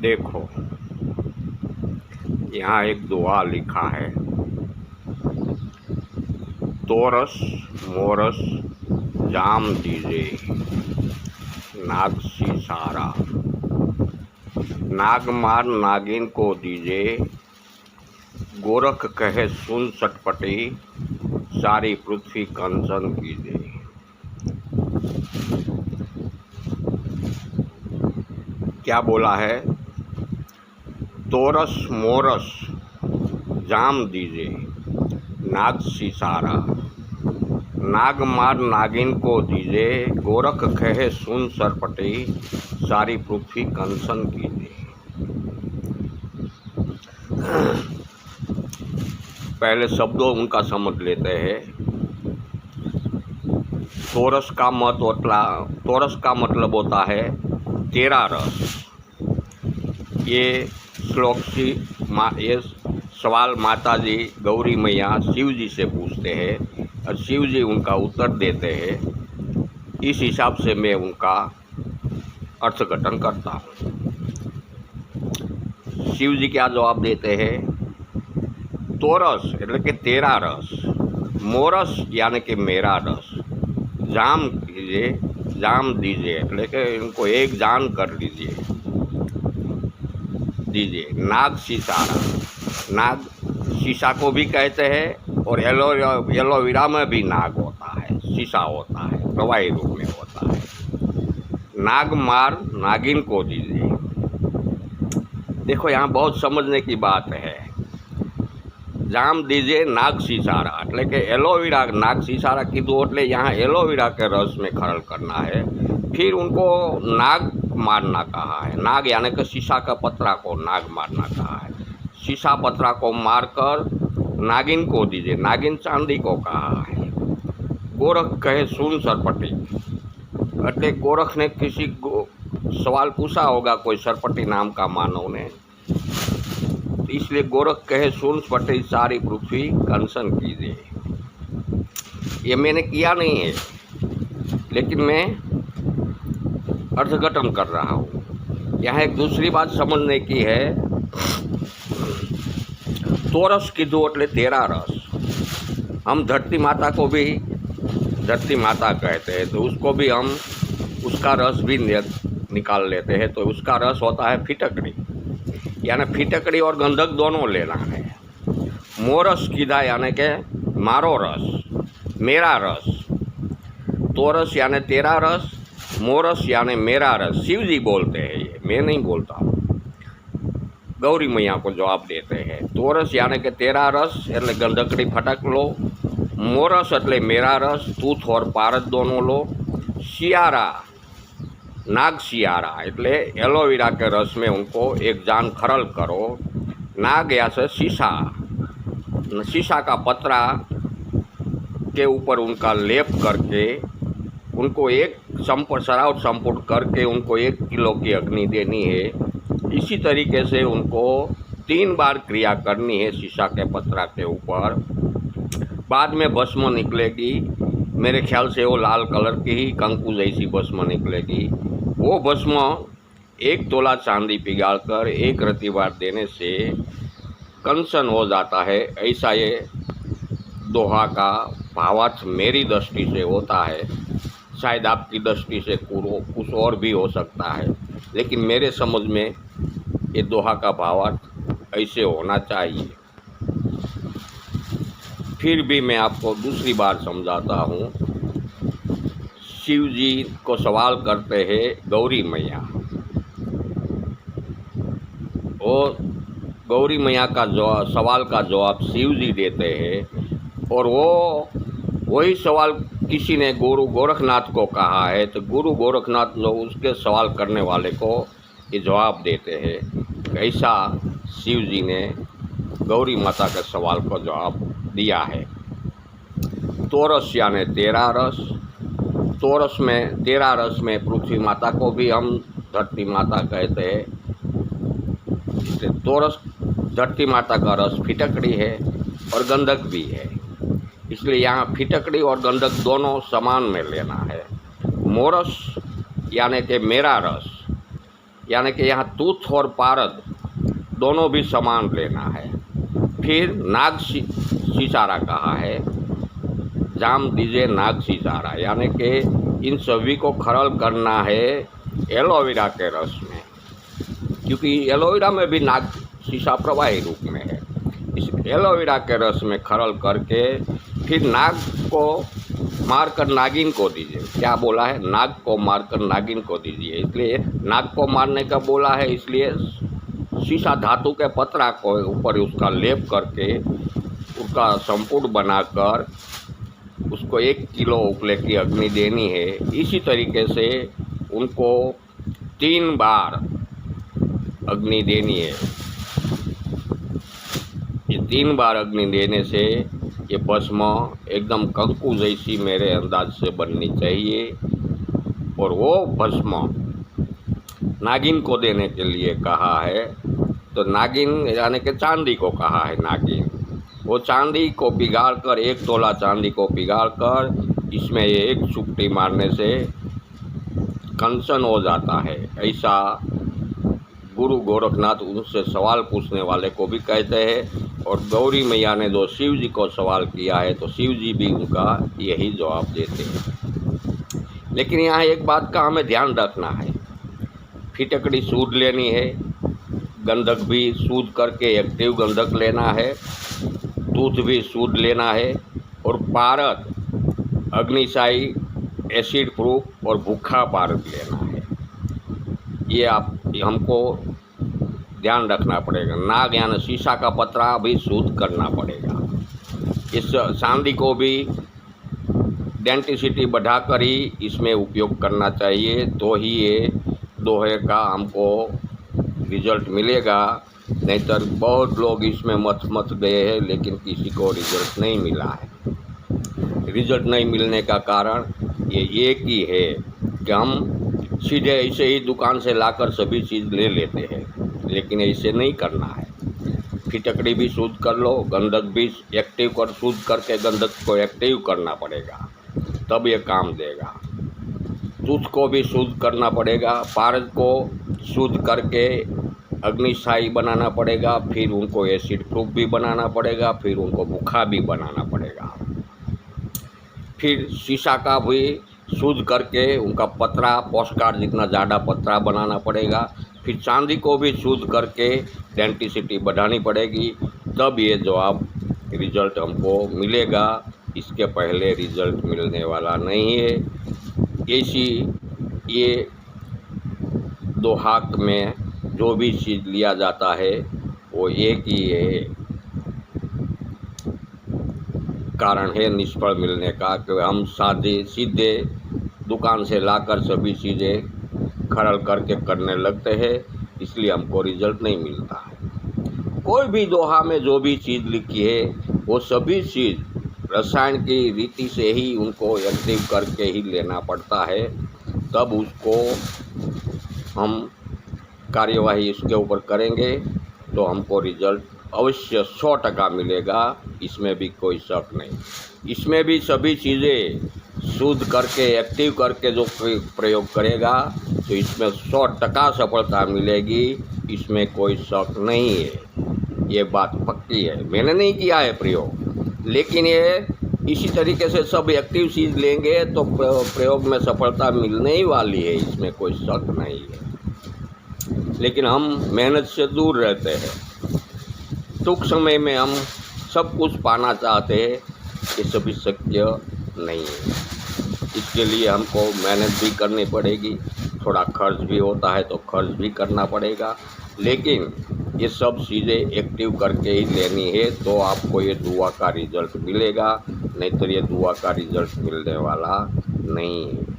देखो, यहाँ एक दुआ लिखा है, तोरस मोरस जाम दीजे नागसी सारा, नाग मार नागिन को दीजे, गोरख कहे सुन सटपटी, सारी पृथ्वी कंचन कीजे। क्या बोला है? तोरस मोरस जाम दीजे नागसी सारा, नाग मार नागिन को दीजे, गोरख कहे सुन सरपटी, सारी पृथ्वी कंचन कीजे। पहले शब्दों उनका समझ लेते हैं। तोरस का मतलब होता है तेरा रस। ये श्लोक ये सवाल माता जी गौरी मैया शिव जी से पूछते हैं और शिव जी उनका उत्तर देते हैं। इस हिसाब से मैं उनका अर्थघटन करता हूँ। शिव जी क्या जवाब देते हैं? तोरस એટલે કે तेरा रस, मोरस यानी कि मेरा रस, जाम दीजिए એટલે કે इनको एक जान कर दीजिए। नाग सीसारा, नाग शीशा को भी कहते हैं और एलोवेरा में भी नाग होता है, शीशा होता है, प्रवाही रूप में होता है। नाग मार नागिन को दीजिए। देखो, यहाँ बहुत समझने की बात है। जाम दीजिए नाग सीसारा એટલે કે एलोवेरा, नाग सीसारा कीधું એટલે यहाँ एलोवेरा के रस में खरल करना है। फिर उनको नाग मारना कहा है। नाग यानी कि शीशा का पत्रा को नाग मारना कहा है। शीशा पत्रा को मारकर नागिन को दीजिए। नागिन चांदी को कहा है। गोरख कहे सुन सरपटी એટલે गोरख ने किसी सवाल पूछा होगा कोई सरपटी नाम का मानव ने, इसलिए गोरख कहे सुन सरपटी, सारी पृथ्वी कंचन कीजिए। ये मैंने किया नहीं है, लेकिन मैं अर्थघटन कर रहा हूँ। यहाँ एक दूसरी बात समझने की है। तोरस कीधुं એટલે तेरा रस। हम धरती माता को भी धरती माता कहते हैं, तो उसको भी हम उसका रस भी निकाल लेते हैं, तो उसका रस होता है फिटकड़ी। यानी फिटकड़ी और गंधक दोनों लेना है। मोरस कीधा यानी के मारो रस, मेरा रस। तोरस यानी तेरा रस, मोरस यानी मेरा रस। शिव जी बोलते हैं, ये मैं नहीं बोलता। गौरी मैया को जवाब देते हैं। तोरस यानी के तेरा रस એટલે गंधकड़ी फटक लो। मोरस એટલે मेरा रस, तूथ और पारद दोनों लो। सियारा, नाग सियारा એટલે एलोवेरा के रस में उनको एक जान खरल करो। नाग या से शीशा, शीशा का पत्रा के ऊपर उनका लेप करके उनको एक शराब संपुट करके उनको 1 किलो की अग्नि देनी है। इसी तरीके से उनको 3 बार क्रिया करनी है शीशा के पत्रा के ऊपर। बाद में भस्म निकलेगी। मेरे ख्याल से वो लाल कलर की ही कंकु जैसी भस्म निकलेगी। वो भस्म 1 तोला चांदी पिघालकर 1 रत्ती बार देने से कंचन हो जाता है। ऐसा ये दोहा का भावार्थ मेरी दृष्टि से होता है। शायद आपकी दृष्टि से कुछ और भी हो सकता है, लेकिन मेरे समझ में ये दोहा का भावार्थ ऐसे होना चाहिए। फिर भी मैं आपको दूसरी बार समझाता हूँ। शिव जी को सवाल करते हैं गौरी मैया, और गौरी मैया का सवाल का जवाब शिव जी देते हैं। और वही सवाल किसी ने गुरु गोरखनाथ को कहा है, तो गुरु गोरखनाथ जो उसके सवाल करने वाले को ये जवाब देते हैं। ऐसा शिव जी ने गौरी माता के सवाल को जवाब दिया है। तोरस यानी तेरा रस। तोरस में तेरा रस में पृथ्वी माता को भी हम धरती माता कहते हैं। तोरस धरती माता का रस फिटकड़ी है और गंधक भी है, इसलिए यहाँ फिटकड़ी और गंधक दोनों समान में लेना है। मोरस यानी कि मेरा रस, यानी कि यहाँ तूथ और पारद दोनों भी समान लेना है। फिर नाग सिसारा कहा है, जाम दीजिए नाग सिसारा, यानी कि इन सभी को खरल करना है एलोवेरा के रस में, क्योंकि एलोवेरा में भी नाग सीसा प्रवाही रूप में है। इस एलोवेरा के रस में खरल करके फिर नाग को मारकर नागिन को दीजिए। क्या बोला है? नाग को मारकर नागिन को दीजिए। इसलिए नाग को मारने का बोला है, इसलिए सीसा धातु के पतरा को ऊपर उसका लेप करके उसका संपूर्ण बनाकर उसको 1 किलो उपले की अग्नि देनी है। इसी तरीके से उनको 3 बार अग्नि देनी है। ये 3 बार अग्नि देने से ये भस्म एकदम कंकु जैसी मेरे अंदाज से बननी चाहिए। और वो भस्म नागिन को देने के लिए कहा है, तो नागिन यानी कि चांदी को कहा है नागिन। वो चांदी को पिघाड़ कर, 1 तोला चांदी को पिघाड़ कर इसमें एक चुपटी मारने से कंचन हो जाता है। ऐसा गुरु गोरखनाथ उनसे सवाल पूछने वाले को भी कहते हैं। और गौरी मैया ने जो शिव जी को सवाल किया है तो शिव जी भी उनका यही जवाब देते हैं। लेकिन यहाँ एक बात का हमें ध्यान रखना है, फिटकड़ी सूद लेनी है, गंधक भी सूद करके एक्टिव गंधक लेना है, दूध भी सूद लेना है, और पारद अग्निशाई एसिड प्रूफ और भूखा पारद लेना है। ये हमको ध्यान रखना पड़ेगा। नाग यानी शीशा का पतरा भी शुद्ध करना पड़ेगा। इस चांदी को भी डेंटिसिटी बढ़ाकर ही इसमें उपयोग करना चाहिए, तो ही ये दोहे का हमको रिजल्ट मिलेगा। नहीं तो बहुत लोग इसमें मत गए हैं लेकिन किसी को रिजल्ट नहीं मिला है। रिजल्ट नहीं मिलने का कारण ये एक ही है कि हम सीधे ऐसे ही दुकान से लाकर सभी चीज़ ले लेते हैं, लेकिन ऐसे नहीं करना है। फिटकड़ी भी शुद्ध कर लो, गंधक भी एक्टिव कर, शुद्ध करके गंधक को एक्टिव करना पड़ेगा, तब ये काम देगा। दूध को भी शुद्ध करना पड़ेगा, पारद को शुद्ध करके अग्निशाई बनाना पड़ेगा, फिर उनको एसिड प्रूफ भी बनाना पड़ेगा, फिर उनको भूखा भी बनाना पड़ेगा। फिर शीशा का भी शुद्ध करके उनका पतरा पोस्टकार्ड जितना ज़्यादा पतरा बनाना पड़ेगा। फिर चांदी को भी शुद्ध करके डेंटिसिटी बढ़ानी पड़ेगी, तब ये जवाब रिजल्ट हमको मिलेगा। इसके पहले रिजल्ट मिलने वाला नहीं है। ऐसी ये दोहाक में जो भी चीज़ लिया जाता है वो एक ही है कारण है निष्फल मिलने का, कि हम सीधे दुकान से लाकर सभी चीज़ें खरल करके करने लगते हैं, इसलिए हमको रिजल्ट नहीं मिलता है। कोई भी दोहा में जो भी चीज़ लिखी है वो सभी चीज़ रसायन की रीति से ही उनको एक्टिव करके ही लेना पड़ता है, तब उसको हम कार्यवाही इसके ऊपर करेंगे तो हमको रिजल्ट अवश्य 100% मिलेगा। इसमें भी कोई शक नहीं। इसमें भी सभी चीज़ें शुद्ध करके एक्टिव करके जो प्रयोग करेगा तो इसमें 100% सफलता मिलेगी, इसमें कोई शक नहीं है। ये बात पक्की है। मैंने नहीं किया है प्रयोग, लेकिन ये इसी तरीके से सब एक्टिव चीज़ लेंगे तो प्रयोग में सफलता मिलने ही वाली है, इसमें कोई शक नहीं है। लेकिन हम मेहनत से दूर रहते हैं, टूंक समय में हम सब कुछ पाना चाहते हैं, ये सभी शक्य नहीं है। इसके लिए हमको मेहनत भी करनी पड़ेगी, थोड़ा खर्च भी होता है तो खर्च भी करना पड़ेगा, लेकिन ये सब चीज़ें एक्टिव करके ही लेनी है तो आपको ये दुआ का रिजल्ट मिलेगा, नहीं तो ये दुआ का रिजल्ट मिलने वाला नहीं है।